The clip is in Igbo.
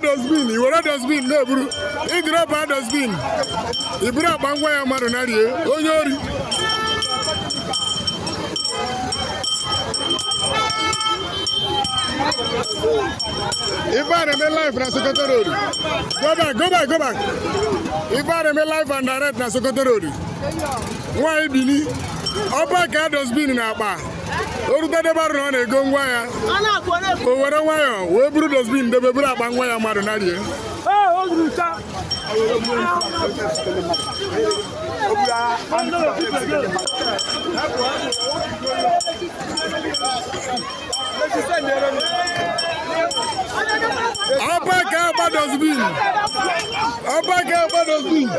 dustbin, dustbin, you were dustbin, Lebru. You drop a dustbin. You brought Bangway Maronari, Oyori. If I remain live, Nasokoto Road. Go back. If I remain live and direct, Nasokoto Road. Why Bini? Oba Gados been in our bar. Oruta de Baron, a gong wire. Over a wire, where Brutus been the Bebra Bangwaya Maronari. Oba Gados been.